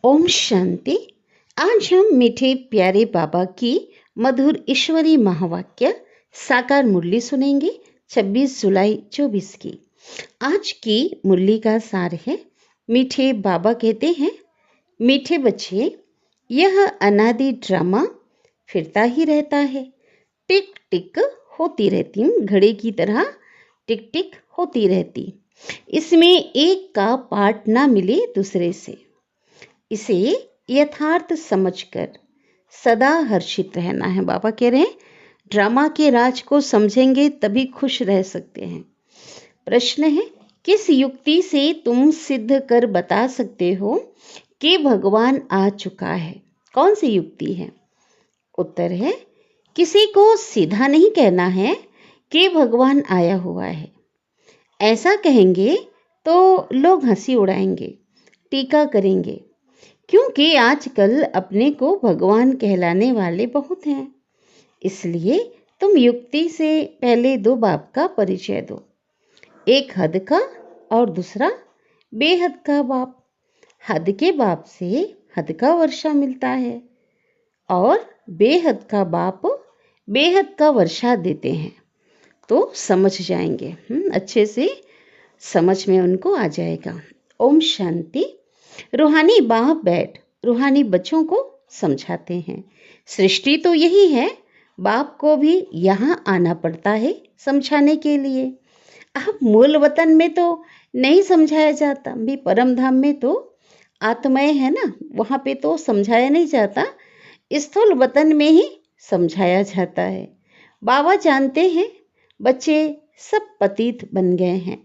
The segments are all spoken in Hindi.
ओम शांति। आज हम मीठे प्यारे बाबा की मधुर ईश्वरी महावाक्य साकार मुरली सुनेंगे 26 जुलाई 24 की। आज की मुरली का सार है, मीठे बाबा कहते हैं, मीठे बच्चे, यह अनादि ड्रामा फिरता ही रहता है। टिक टिक होती रहती, घड़ी की तरह टिक टिक होती रहती। इसमें एक का पार्ट ना मिले दूसरे से। इसे यथार्थ समझकर सदा हर्षित रहना है। बाबा कह रहे हैं, ड्रामा के राज को समझेंगे तभी खुश रह सकते हैं। प्रश्न है, किस युक्ति से तुम सिद्ध कर बता सकते हो कि भगवान आ चुका है? कौन सी युक्ति है? उत्तर है, किसी को सीधा नहीं कहना है कि भगवान आया हुआ है। ऐसा कहेंगे तो लोग हंसी उड़ाएंगे, टीका करेंगे, क्योंकि आजकल अपने को भगवान कहलाने वाले बहुत हैं। इसलिए तुम युक्ति से पहले दो बाप का परिचय दो, एक हद का और दूसरा बेहद का बाप। हद के बाप से हद का वर्षा मिलता है और बेहद का बाप बेहद का वर्षा देते हैं। तो समझ जाएंगे, अच्छे से समझ में उनको आ जाएगा। ओम शांति। रूहानी बाप बैठ रूहानी बच्चों को समझाते हैं। सृष्टि तो यही है, बाप को भी यहाँ आना पड़ता है समझाने के लिए। अब मूल वतन में तो नहीं समझाया जाता भी, परम धाम में तो आत्माएं है ना, वहाँ पे तो समझाया नहीं जाता, स्थूल वतन में ही समझाया जाता है। बाबा जानते हैं बच्चे सब पतित बन गए हैं,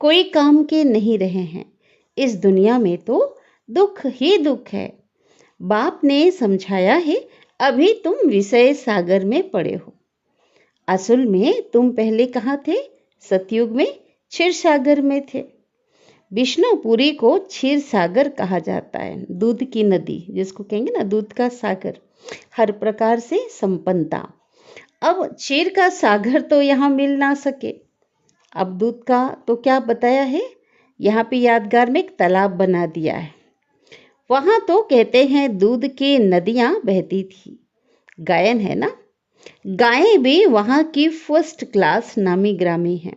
कोई काम के नहीं रहे हैं। इस दुनिया में तो दुख ही दुख है। बाप ने समझाया है, अभी तुम विषय सागर में पड़े हो। असल में तुम पहले कहाँ थे? सतयुग में क्षीर सागर में थे। विष्णुपुरी को क्षीर सागर कहा जाता है, दूध की नदी जिसको कहेंगे ना, दूध का सागर, हर प्रकार से संपन्नता। अब क्षीर का सागर तो यहाँ मिल ना सके, अब दूध का तो क्या बताया है, यहाँ पे यादगार में एक तालाब बना दिया है। वहाँ तो कहते हैं दूध की नदियाँ बहती थी। गायन है ना, गायें भी वहाँ की फर्स्ट क्लास नामी ग्रामी हैं।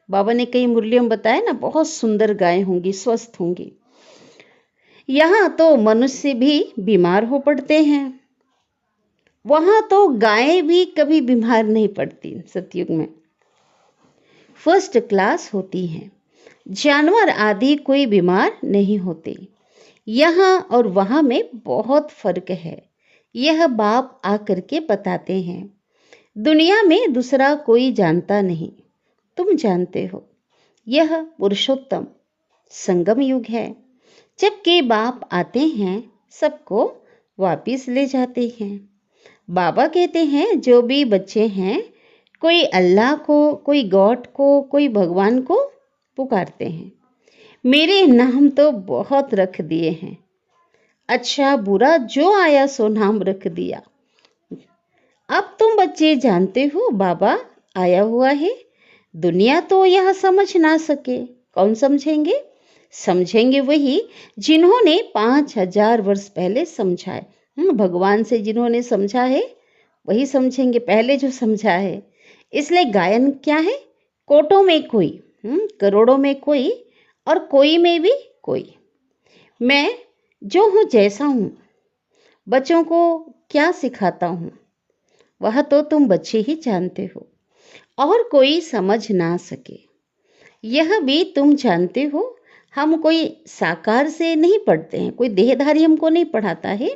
बाबा ने कई मुरलियों में बताया ना, बहुत सुंदर गायें होंगी, स्वस्थ होंगी। यहाँ तो मनुष्य भी बीमार हो पड़ते हैं, वहाँ तो गायें भी कभी बीमार नहीं पड़ती। सतयुग में फर्स्ट क्लास होती हैं, जानवर आदि कोई बीमार नहीं होते। यहाँ और वहाँ में बहुत फर्क है, यह बाप आकर के बताते हैं। दुनिया में दूसरा कोई जानता नहीं, तुम जानते हो। यह पुरुषोत्तम संगम युग है। जबकि बाप आते हैं सबको वापिस ले जाते हैं। बाबा कहते हैं, जो भी बच्चे हैं, कोई अल्लाह को, कोई गॉड को, कोई भगवान को पुकारते हैं। मेरे नाम तो बहुत रख दिए हैं, अच्छा बुरा जो आया सो नाम रख दिया। अब तुम बच्चे जानते हो बाबा आया हुआ है। दुनिया तो यह समझ ना सके, कौन समझेंगे? समझेंगे वही जिन्होंने 5000 वर्ष पहले समझा है। भगवान से जिन्होंने समझा है वही समझेंगे, पहले जो समझा है। इसलिए गायन क्या है, कोटों में कोई, करोड़ों में कोई, और कोई में भी कोई। मैं जो हूँ जैसा हूँ, बच्चों को क्या सिखाता हूँ वह तो तुम बच्चे ही जानते हो, और कोई समझ ना सके यह भी तुम जानते हो। हम कोई साकार से नहीं पढ़ते हैं, कोई देहधारी हमको नहीं पढ़ाता है।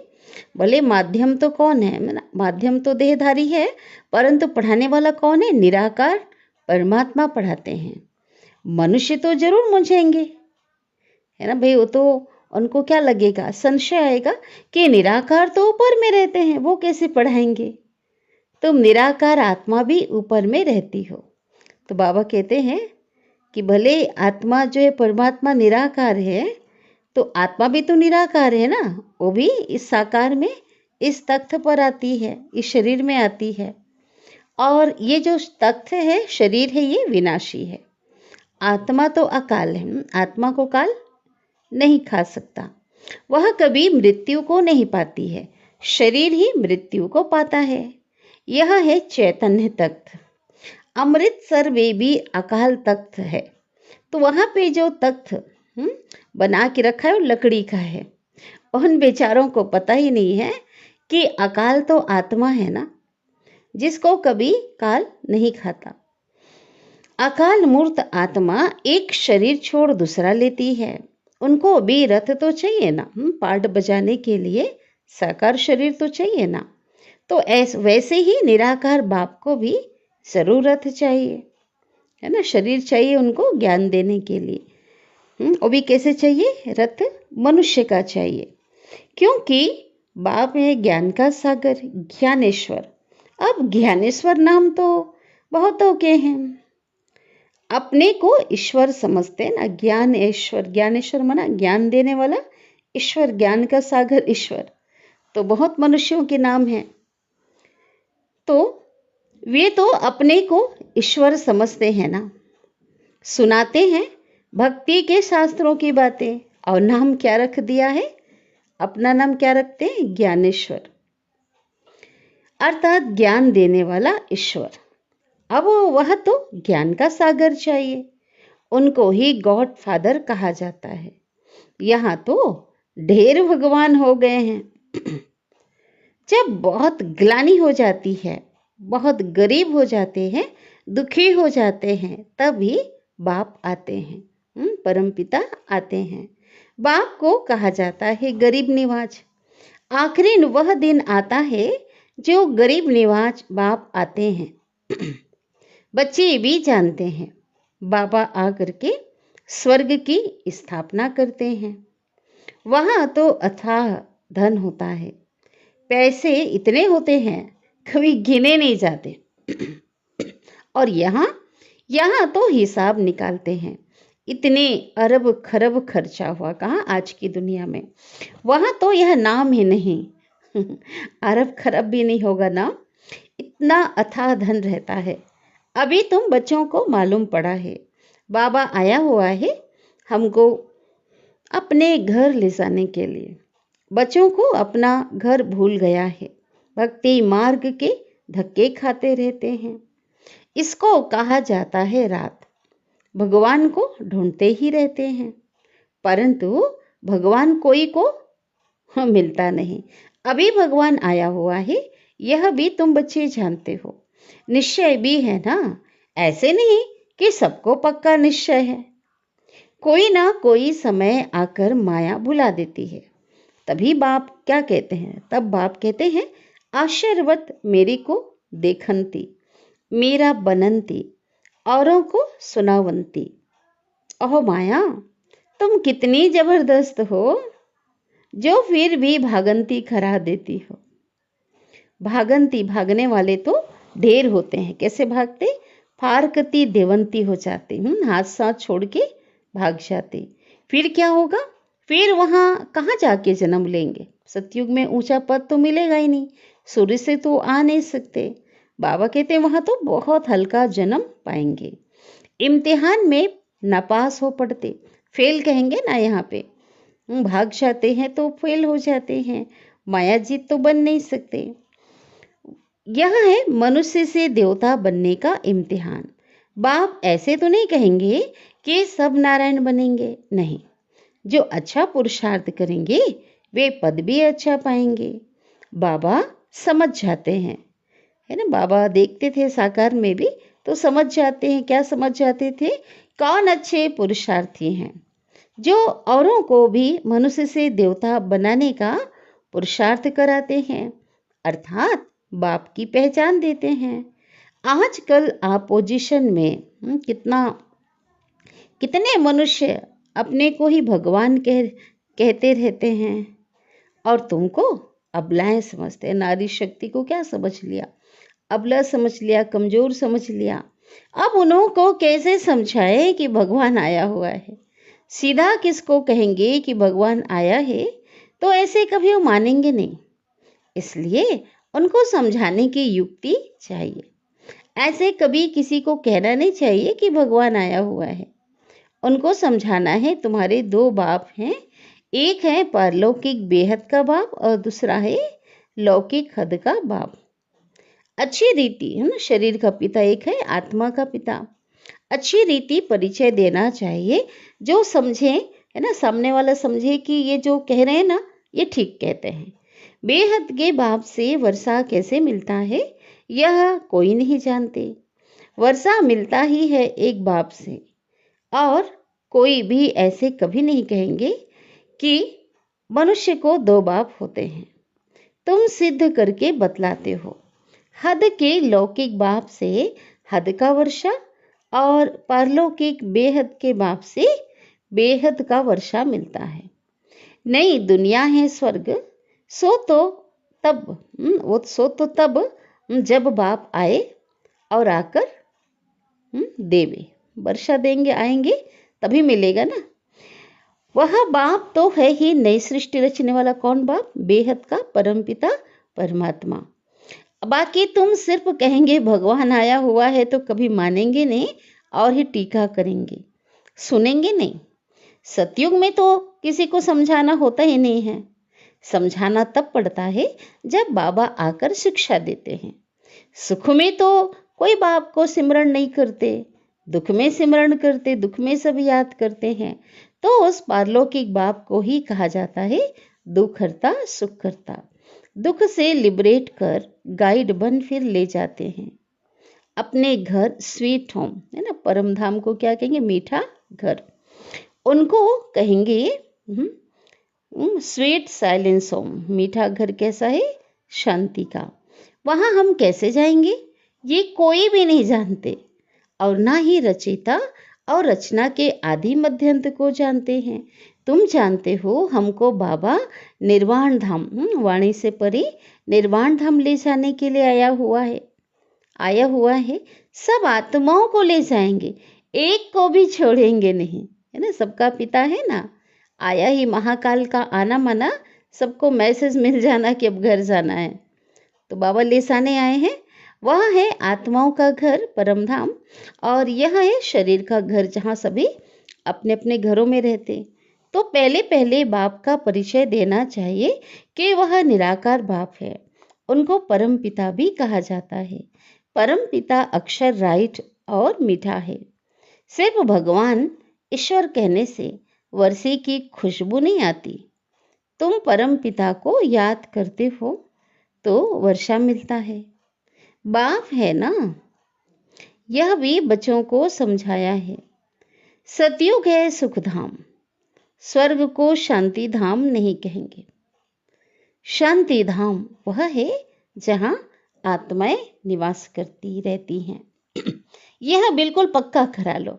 भले माध्यम तो कौन है, माध्यम तो देहधारी है, परंतु पढ़ाने वाला कौन है? निराकार परमात्मा पढ़ाते हैं। मनुष्य तो जरूर मुझेंगे, है ना भाई, वो तो उनको क्या लगेगा, संशय आएगा कि निराकार तो ऊपर में रहते हैं, वो कैसे पढ़ाएंगे? तुम निराकार आत्मा भी ऊपर में रहती हो। तो बाबा कहते हैं कि भले आत्मा जो है परमात्मा निराकार है, तो आत्मा भी तो निराकार है ना, वो भी इस साकार में, इस तख्त पर आती है, इस शरीर में आती है। और ये जो तख्त है, शरीर है, ये विनाशी है। आत्मा तो अकाल है, आत्मा को काल नहीं खा सकता। वह कभी मृत्यु को नहीं पाती है, शरीर ही मृत्यु को पाता है। यह है चैतन्य तख्त। अमृतसर में भी अकाल तख्त है। तो वहां पे जो तख्त बना के रखा है वो लकड़ी का है। उन बेचारों को पता ही नहीं है कि अकाल तो आत्मा है ना, जिसको कभी काल नहीं खाता। अकाल मूर्त आत्मा एक शरीर छोड़ दूसरा लेती है। उनको भी रथ तो चाहिए ना, पार्ट बजाने के लिए साकार शरीर तो चाहिए ना। तो वैसे ही निराकार बाप को भी जरूरत चाहिए, है ना, शरीर चाहिए उनको ज्ञान देने के लिए। वो भी कैसे चाहिए? रथ मनुष्य का चाहिए, क्योंकि बाप है ज्ञान का सागर, ज्ञानेश्वर। अब ज्ञानेश्वर नाम तो बहुतों के हैं। अपने को ईश्वर समझते ना, ज्ञानेश्वर। ज्ञानेश्वर माना ज्ञान देने वाला ईश्वर, ज्ञान का सागर ईश्वर। तो बहुत मनुष्यों के नाम हैं। तो वे तो अपने को ईश्वर समझते हैं ना, सुनाते हैं भक्ति के शास्त्रों की बातें, और नाम क्या रख दिया है? अपना नाम क्या रखते हैं? ज्ञानेश्वर, अर्थात ज्ञान देने वाला ईश्वर। अब वह तो ज्ञान का सागर चाहिए, उनको ही गॉड फादर कहा जाता है। यहाँ तो ढेर भगवान हो गए हैं। जब बहुत ग्लानि हो जाती है, बहुत गरीब हो जाते हैं, दुखी हो जाते हैं, तभी बाप आते हैं, परमपिता आते हैं। बाप को कहा जाता है गरीब निवाज। आखिरी वह दिन आता है जो गरीब निवाज बाप आते हैं। बच्चे भी जानते हैं बाबा आकर के स्वर्ग की स्थापना करते हैं। वहाँ तो अथाह धन होता है, पैसे इतने होते हैं कभी गिने नहीं जाते। और यहाँ तो हिसाब निकालते हैं, इतने अरब खरब खर्चा हुआ कहाँ आज की दुनिया में। वहाँ तो यह नाम ही नहीं। अरब खरब भी नहीं होगा ना, इतना अथाह धन रहता है। अभी तुम बच्चों को मालूम पड़ा है बाबा आया हुआ है हमको अपने घर ले जाने के लिए। बच्चों को अपना घर भूल गया है, भक्ति मार्ग के धक्के खाते रहते हैं। इसको कहा जाता है रात। भगवान को ढूंढते ही रहते हैं, परंतु भगवान कोई को मिलता नहीं। अभी भगवान आया हुआ है, यह भी तुम बच्चे जानते हो। निश्चय भी है ना, ऐसे नहीं कि सबको पक्का निश्चय है। कोई ना कोई समय आकर माया भुला देती है। तभी बाप क्या कहते हैं? तब बाप कहते हैं, आशीर्वत मेरी को देखनती, मेरा बनंती, औरों को सुनावंती। ओह माया, तुम कितनी जबरदस्त हो, जो फिर भी भागंती करा देती हो। भागंती, भागने वाले तो ढेर होते हैं। कैसे भागते? फारकती देवंती हो जाते, हाथ साथ छोड़ के भाग जाते। फिर क्या होगा? फिर वहाँ कहाँ जाके जन्म लेंगे? सतयुग में ऊंचा पद तो मिलेगा ही नहीं, सूर्य से तो आ नहीं सकते। बाबा कहते हैं वहाँ तो बहुत हल्का जन्म पाएंगे। इम्तिहान में नापास हो पड़ते, फेल कहेंगे ना, यहाँ पे भाग जाते हैं तो फेल हो जाते हैं। माया जीत तो बन नहीं सकते। यह है मनुष्य से देवता बनने का इम्तिहान। बाप ऐसे तो नहीं कहेंगे कि सब नारायण बनेंगे, नहीं। जो अच्छा पुरुषार्थ करेंगे वे पद भी अच्छा पाएंगे। बाबा समझ जाते हैं, है ना। बाबा देखते थे साकार में भी, तो समझ जाते हैं। क्या समझ जाते थे? कौन अच्छे पुरुषार्थी हैं, जो औरों को भी मनुष्य से देवता बनाने का पुरुषार्थ कराते हैं, अर्थात बाप की पहचान देते हैं। आजकल अपोजिशन में कितने मनुष्य अपने को ही भगवान कहते रहते हैं, और तुमको अबलाएं समझते हैं। नारी शक्ति को क्या समझ लिया? अबला समझ लिया, कमजोर समझ लिया। अब उन्हों को कैसे समझाए कि भगवान आया हुआ है? सीधा किसको कहेंगे कि भगवान आया है? तो ऐसे कभी वो मानेंगे नहीं। इसलिए उनको समझाने की युक्ति चाहिए। ऐसे कभी किसी को कहना नहीं चाहिए कि भगवान आया हुआ है। उनको समझाना है तुम्हारे दो बाप हैं, एक है पारलौकिक बेहद का बाप और दूसरा है लौकिक हद का बाप। अच्छी रीति है ना, शरीर का पिता एक है, आत्मा का पिता। अच्छी रीति परिचय देना चाहिए, जो समझे है ना, सामने वाला समझे कि ये जो कह रहे हैं ना ये ठीक कहते हैं। बेहद के बाप से वर्षा कैसे मिलता है यह कोई नहीं जानते। वर्षा मिलता ही है एक बाप से, और कोई भी ऐसे कभी नहीं कहेंगे कि मनुष्य को दो बाप होते हैं। तुम सिद्ध करके बतलाते हो। हद के लौकिक बाप से हद का वर्षा और पारलौकिक बेहद के बाप से बेहद का वर्षा मिलता है। नई दुनिया है स्वर्ग, सो तो तब जब बाप आए और आकर देवे वर्षा देंगे, आएंगे तभी मिलेगा ना। वह बाप तो है ही नई सृष्टि रचने वाला। कौन बाप? बेहद का परमपिता परमात्मा। बाकी तुम सिर्फ कहेंगे भगवान आया हुआ है तो कभी मानेंगे नहीं और ही टीका करेंगे, सुनेंगे नहीं। सतयुग में तो किसी को समझाना होता ही नहीं है। समझाना तब पड़ता है जब बाबा आकर शिक्षा देते हैं। सुख में तो कोई बाप को सिमरण नहीं करते, दुख में सिमरण करते, दुख में सब याद करते हैं। तो उस पारलौकिक बाप को ही कहा जाता है दुख हरता सुख करता। दुख से लिबरेट कर गाइड बन फिर ले जाते हैं अपने घर, स्वीट होम है ना। परम धाम को क्या कहेंगे? मीठा घर। उनको कहेंगे स्वीट साइलेंस होम। मीठा घर कैसा है? शांति का। वहां हम कैसे जाएंगे ये कोई भी नहीं जानते, और ना ही रचयिता और रचना के आदि मध्यंत को जानते हैं। तुम जानते हो हमको बाबा निर्वाण धाम, वाणी से परे निर्वाण धाम ले जाने के लिए आया हुआ है। सब आत्माओं को ले जाएंगे, एक को भी छोड़ेंगे नहीं, है ना। सबका पिता है ना। आया ही महाकाल का आना माना सबको मैसेज मिल जाना कि अब घर जाना है, तो बाबा ले जाने आए हैं। वह है आत्माओं का घर परम धाम, और यह है शरीर का घर जहाँ सभी अपने अपने घरों में रहते। तो पहले पहले बाप का परिचय देना चाहिए कि वह निराकार बाप है। उनको परम पिता भी कहा जाता है। परम पिता अक्षर राइट और मीठा है। सिर्फ भगवान ईश्वर कहने से वर्षे की खुशबू नहीं आती। तुम परम पिता को याद करते हो तो वर्षा मिलता है। बाप है ना, यह भी बच्चों को समझाया है। सतयुग है सुखधाम, स्वर्ग को शांति धाम नहीं कहेंगे। शांति धाम वह है जहाँ आत्माएं निवास करती रहती हैं। यह बिल्कुल पक्का करा लो,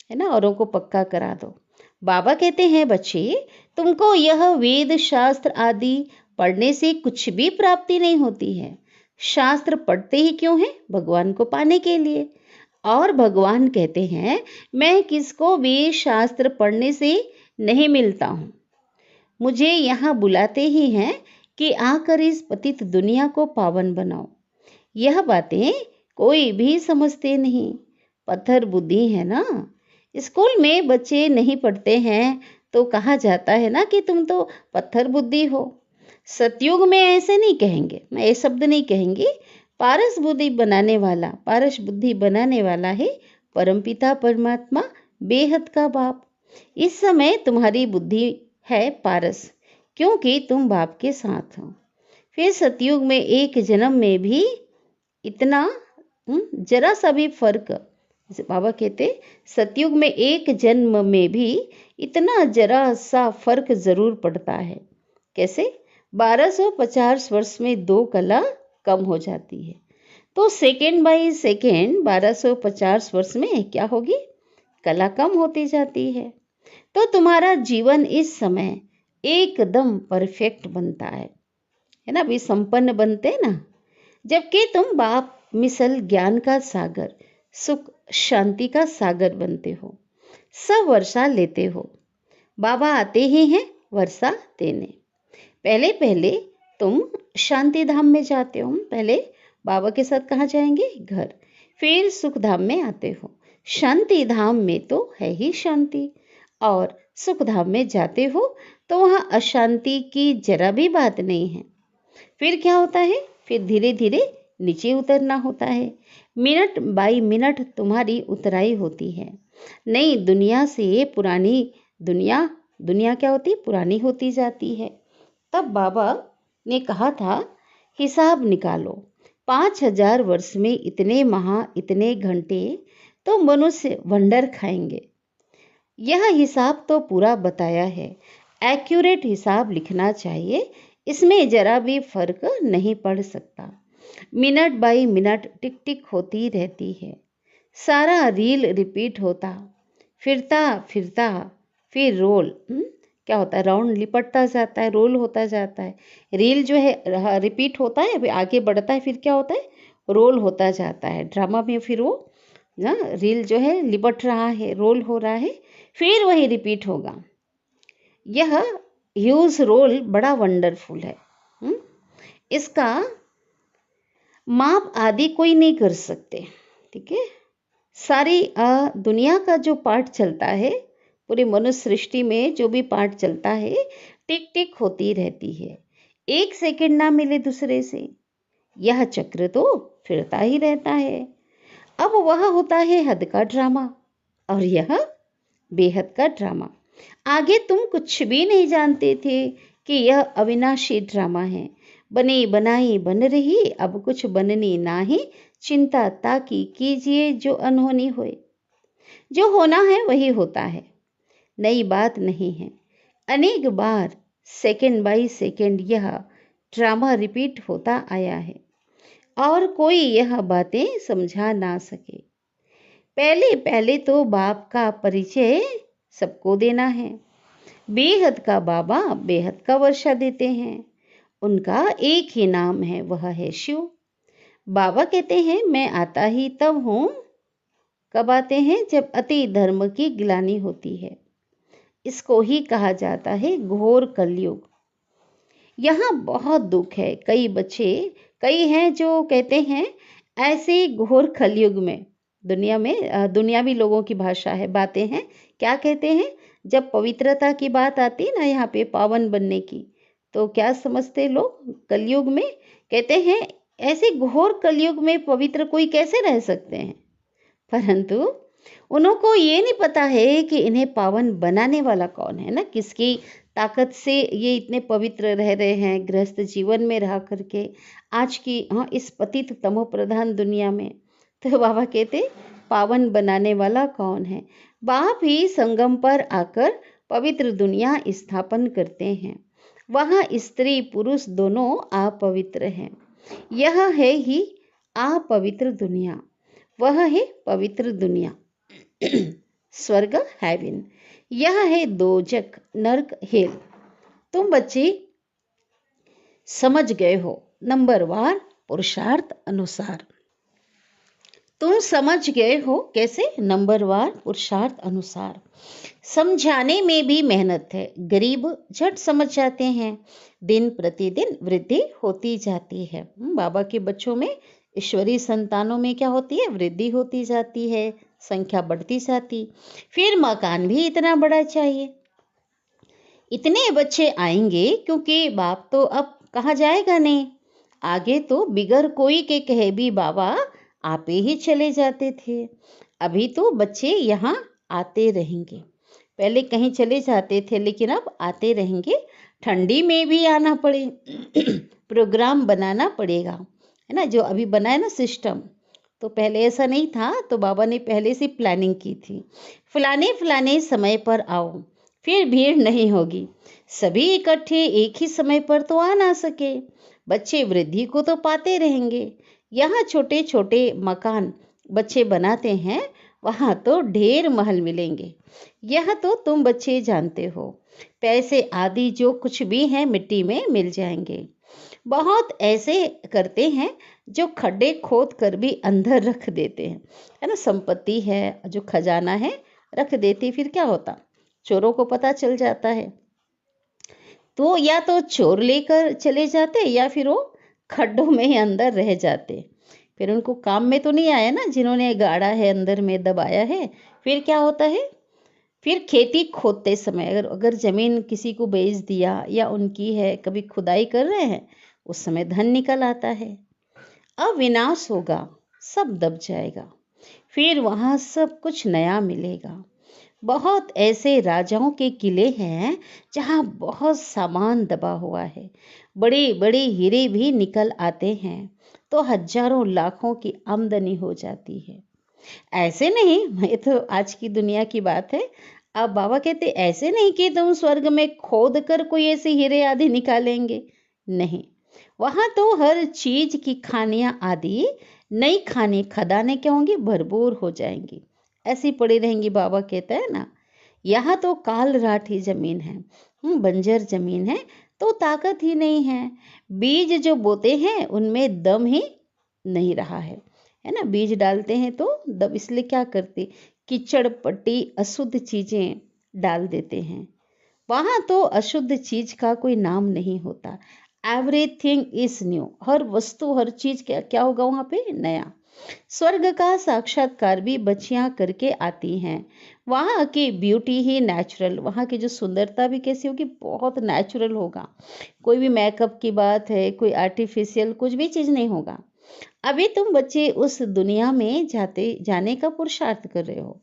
है ना, औरों को पक्का करा दो। बाबा कहते हैं बच्चे, तुमको यह वेद शास्त्र आदि पढ़ने से कुछ भी प्राप्ति नहीं होती है। शास्त्र पढ़ते ही क्यों है? भगवान को पाने के लिए। और भगवान कहते हैं मैं किसको वेद शास्त्र पढ़ने से नहीं मिलता हूँ, मुझे यहाँ बुलाते ही हैं कि आकर इस पतित दुनिया को पावन बनाओ। यह बातें कोई भी समझते नहीं, पत्थर बुद्धि है ना। स्कूल में बच्चे नहीं पढ़ते हैं तो कहा जाता है ना कि तुम तो पत्थर बुद्धि हो। सतयुग में ऐसे नहीं कहेंगे, मैं ये शब्द नहीं कहेंगे। पारस बुद्धि बनाने वाला है परमपिता परमात्मा, बेहद का बाप। इस समय तुम्हारी बुद्धि है पारस, क्योंकि तुम बाप के साथ हो। फिर सतयुग में एक जन्म में भी इतना जरा सा भी फर्क, बाबा कहते सतयुग में एक जन्म में भी इतना जरा सा फर्क जरूर पड़ता है। कैसे? 1250 वर्ष में 2 कला कम हो जाती है, तो सेकेंड बाय सेकेंड 1250 वर्ष में क्या होगी? कला कम होती जाती है। तो तुम्हारा जीवन इस समय एकदम परफेक्ट बनता है ना, अभी संपन्न बनते ना। जबकि तुम बाप मिसल ज्ञान का सागर, सुख शांति का सागर बनते हो, सब वर्षा लेते हो। बाबा आते ही हैं वर्षा देने। पहले पहले तुम शांति धाम में जाते हो, पहले बाबा के साथ कहाँ जाएंगे? घर। फिर सुख धाम में आते हो। शांति धाम में तो है ही शांति, और सुखधाम में जाते हो तो वहाँ अशांति की जरा भी बात नहीं है। फिर क्या होता है, फिर धीरे धीरे नीचे उतरना होता है। मिनट बाई मिनट तुम्हारी उतराई होती है। नई दुनिया से पुरानी दुनिया, दुनिया क्या होती, पुरानी होती जाती है। तब बाबा ने कहा था, हिसाब निकालो, 5,000 वर्ष में इतने माह, इतने घंटे तो मनुष्य वंडर खाएंगे। यह हिसाब तो पूरा बताया है, एक्यूरेट हिसाब लिखना चाहिए, इसमें जरा भी फर्क नहीं पड़ सकता। मिनट बाई मिनट टिक टिक होती रहती है। सारा रील रिपीट होता, फिरता फिरता, फिर रोल क्या होता है, राउंड लिपटता जाता है, रोल होता जाता है। रील जो है रिपीट होता है, फिर आगे बढ़ता है, फिर क्या होता है, रोल होता जाता है। ड्रामा में फिर वो ना रील जो है लिपट रहा है, रोल हो रहा है, फिर वही रिपीट होगा। यह ह्यूज रोल बड़ा वंडरफुल है। इसका माप आदि कोई नहीं कर सकते। ठीक है, सारी दुनिया का जो पार्ट चलता है, पूरी मनुष्य सृष्टि में जो भी पार्ट चलता है, टिक टिक होती रहती है। एक सेकंड ना मिले दूसरे से, यह चक्र तो फिरता ही रहता है। अब वह होता है हद का ड्रामा और यह बेहद का ड्रामा। आगे तुम कुछ भी नहीं जानते थे कि यह अविनाशी ड्रामा है। बनी बनाई बन रही, अब कुछ बननी नाही, चिंता ताकि कीजिए जो अनहोनी होए। जो होना है वही होता है, नई बात नहीं है। अनेक बार सेकंड बाई सेकंड यह ड्रामा रिपीट होता आया है और कोई यह बातें समझा ना सके। पहले पहले तो बाप का परिचय सबको देना है। बेहद का बाबा बेहद का वर्षा देते हैं। उनका एक ही नाम है, वह है शिव। बाबा कहते हैं, मैं आता ही तब हूँ। कब आते हैं, जब अति धर्म की गिलानी होती है। इसको ही कहा जाता है घोर कलयुग। यहाँ बहुत दुख है। कई बच्चे, कई हैं जो कहते हैं ऐसे घोर कलयुग में, दुनिया में दुनियावी लोगों की भाषा है, बातें हैं, क्या कहते हैं, जब पवित्रता की बात आती ना यहाँ पे पावन बनने की, तो क्या समझते लोग, कलयुग में कहते हैं ऐसे घोर कलयुग में पवित्र कोई कैसे रह सकते हैं। परंतु उनको ये नहीं पता है कि इन्हें पावन बनाने वाला कौन है ना, किसकी ताकत से ये इतने पवित्र रह रहे हैं गृहस्थ जीवन में रह करके आज की इस पतित तमो प्रधान दुनिया में। तो बाबा कहते पावन बनाने वाला कौन है। बाप ही संगम पर आकर पवित्र दुनिया स्थापन करते हैं। वहाँ स्त्री पुरुष दोनों अपवित्र हैं। यह है ही अपवित्र दुनिया, वह है पवित्र दुनिया। स्वर्ग हेवन, यह है दोजक नरक हेल। तुम बच्चे समझ गए हो, नंबरवार पुरुषार्थ अनुसार। तुम समझ गए हो कैसे, नंबरवार पुरुषार्थ अनुसार। समझाने में भी मेहनत है, गरीब झट समझ जाते हैं। दिन प्रतिदिन वृद्धि होती जाती है। बाबा के बच्चों में, ईश्वरीय संतानों में क्या होती है, वृद्धि होती जाती है, संख्या बढ़ती जाती। फिर मकान भी इतना बड़ा चाहिए, इतने बच्चे आएंगे, क्योंकि बाप तो अब कहाँ जाएगा नहीं। आगे तो बिगर कोई के कहे भी बाबा आप ही चले जाते थे। अभी तो बच्चे यहाँ आते रहेंगे, पहले कहीं चले जाते थे लेकिन अब आते रहेंगे। ठंडी में भी आना पड़े प्रोग्राम बनाना पड़ेगा, है ना, जो अभी बनाए ना सिस्टम, तो पहले ऐसा नहीं था। तो बाबा ने पहले से प्लानिंग की थी, फलाने फलाने समय पर आओ, फिर भीड़ नहीं होगी। सभी इकट्ठे एक ही समय पर तो आ ना सके, बच्चे वृद्धि को तो पाते रहेंगे। यहाँ छोटे छोटे मकान बच्चे बनाते हैं, वहाँ तो ढेर महल मिलेंगे। यह तो तुम बच्चे जानते हो, पैसे आदि जो कुछ भी हैं मिट्टी में मिल जाएंगे। बहुत ऐसे करते हैं जो खड्डे खोद कर भी अंदर रख देते हैं, है ना, संपत्ति है जो खजाना है रख देते, फिर क्या होता, चोरों को पता चल जाता है, तो या तो चोर लेकर चले जाते या फिर वो खड्डों में ही अंदर रह जाते। फिर उनको काम में तो नहीं आया ना, जिन्होंने गाड़ा है अंदर में दबाया है। फिर क्या होता है, फिर खेती खोदते समय अगर अगर जमीन किसी को बेच दिया या उनकी है, कभी खुदाई कर रहे हैं, उस समय धन निकल आता है। अविनाश होगा, सब दब जाएगा, फिर वहां सब कुछ नया मिलेगा। बहुत ऐसे राजाओं के किले हैं जहां बहुत सामान दबा हुआ है, बड़े बड़े हीरे भी निकल आते हैं, तो हजारों लाखों की आमदनी हो जाती है। ऐसे नहीं, ये तो आज की दुनिया की बात है। अब बाबा कहते ऐसे नहीं कि तुम स्वर्ग में खोद कर कोई ऐसे हीरे आदि निकालेंगे, नहीं। वहां तो हर चीज की खानियां आदि नई खाने खदानें क्या होंगी, भरपूर हो जाएंगी, ऐसी पड़ी रहेंगी। बाबा कहता है ना, यहाँ तो काल राठी जमीन है, बंजर जमीन है, तो ताकत ही नहीं है। बीज जो बोते हैं उनमें दम ही नहीं रहा है ना। बीज डालते हैं तो दब, इसलिए क्या करते, कीचड़ पट्टी अशुद्ध चीजें डाल देते हैं। वहां तो अशुद्ध चीज का कोई नाम नहीं होता। एवरीथिंग इज न्यू, हर वस्तु हर चीज क्या क्या होगा वहां पे, नया। स्वर्ग का साक्षात्कार भी बच्चियां करके आती हैं। वहाँ की ब्यूटी ही नेचुरल, वहाँ की जो सुंदरता भी कैसी होगी, बहुत नेचुरल होगा। कोई भी मेकअप की बात है, कोई आर्टिफिशियल कुछ भी चीज़ नहीं होगा। अभी तुम बच्चे उस दुनिया में जाने का पुरुषार्थ कर रहे हो।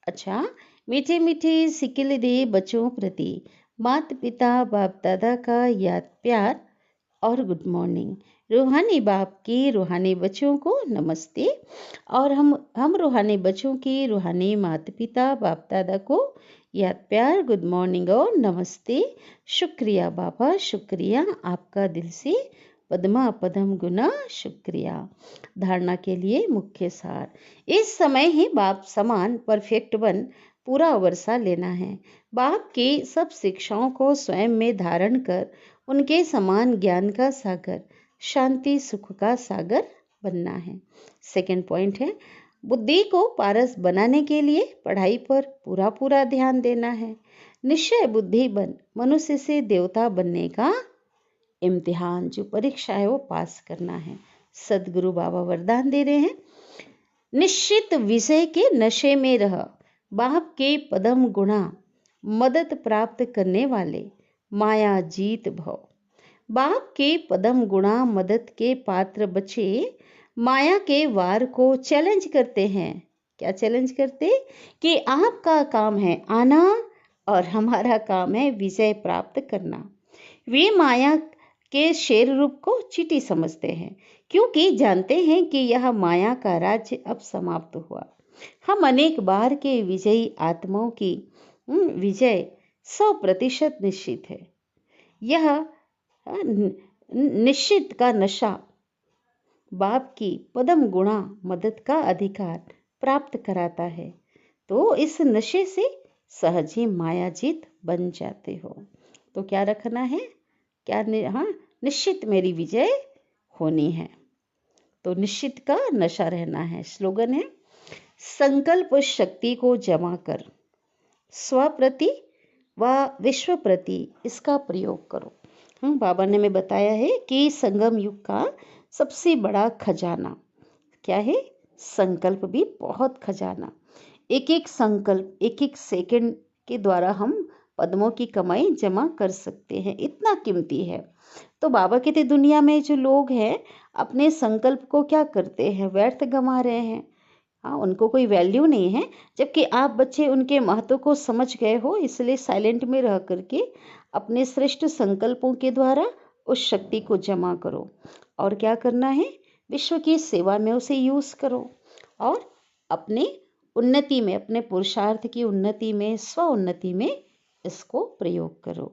अच्छा, मीठे मीठे सिकिल दे बच्चों प्रति माता पिता बाप दादा का याद प्यार और गुड मॉर्निंग। रूहानी बाप की रूहानी बच्चों को नमस्ते, और हम रूहानी बच्चों की रूहानी माता पिता बाप दादा को याद प्यार गुड मॉर्निंग और नमस्ते। शुक्रिया बाबा, शुक्रिया आपका दिल से पद्मा पदम गुना शुक्रिया। धारणा के लिए मुख्य सार, इस समय ही बाप समान परफेक्ट बन पूरा वर्षा लेना है। बाप की सब शिक्षाओं को स्वयं में धारण कर उनके समान ज्ञान का सागर, शांति सुख का सागर बनना है। सेकंड पॉइंट है, बुद्धि को पारस बनाने के लिए पढ़ाई पर पूरा पूरा ध्यान देना है। निश्चय बुद्धि बन मनुष्य से देवता बनने का इम्तिहान, जो परीक्षा है वो पास करना है। सदगुरु बाबा वरदान दे रहे हैं, निश्चित विषय के नशे में रह, बाप के पदम गुणा मदद प्राप्त करने वाले माया जीत भव। बाप के पदम गुणा मदद के पात्र बचे माया के वार को चैलेंज करते हैं। क्या चैलेंज करते, कि आपका काम है आना और हमारा काम है विजय प्राप्त करना। वे माया के शेर रूप को चींटी समझते हैं, क्योंकि जानते हैं कि यह माया का राज्य अब समाप्त हुआ। हम अनेक बार के विजयी आत्माओं की विजय 100% निश्चित है। यह निश्चित का नशा बाप की पदम गुणा मदद का अधिकार प्राप्त कराता है, तो इस नशे से सहज ही मायाजीत बन जाते हो। तो क्या रखना है, क्या हाँ, निश्चित मेरी विजय होनी है, तो निश्चित का नशा रहना है। स्लोगन है, संकल्प शक्ति को जमा कर स्व प्रति व विश्व प्रति इसका प्रयोग करो। बाबा ने हमें बताया है कि संगम युग का सबसे बड़ा खजाना क्या है, संकल्प भी बहुत खजाना। एक एक संकल्प एक एक सेकंड के द्वारा हम पद्मों की कमाई जमा कर सकते हैं, इतना कीमती है। तो बाबा कहते दुनिया में जो लोग हैं अपने संकल्प को क्या करते हैं, व्यर्थ गंवा रहे हैं। हाँ, उनको कोई वैल्यू नहीं है, जबकि आप बच्चे उनके महत्व को समझ गए हो, इसलिए साइलेंट में रह करके अपने श्रेष्ठ संकल्पों के द्वारा उस शक्ति को जमा करो। और क्या करना है, विश्व की सेवा में उसे यूज करो और अपने उन्नति में, अपने पुरुषार्थ की उन्नति में, स्व उन्नति में इसको प्रयोग करो।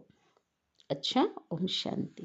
अच्छा, ओम शांति।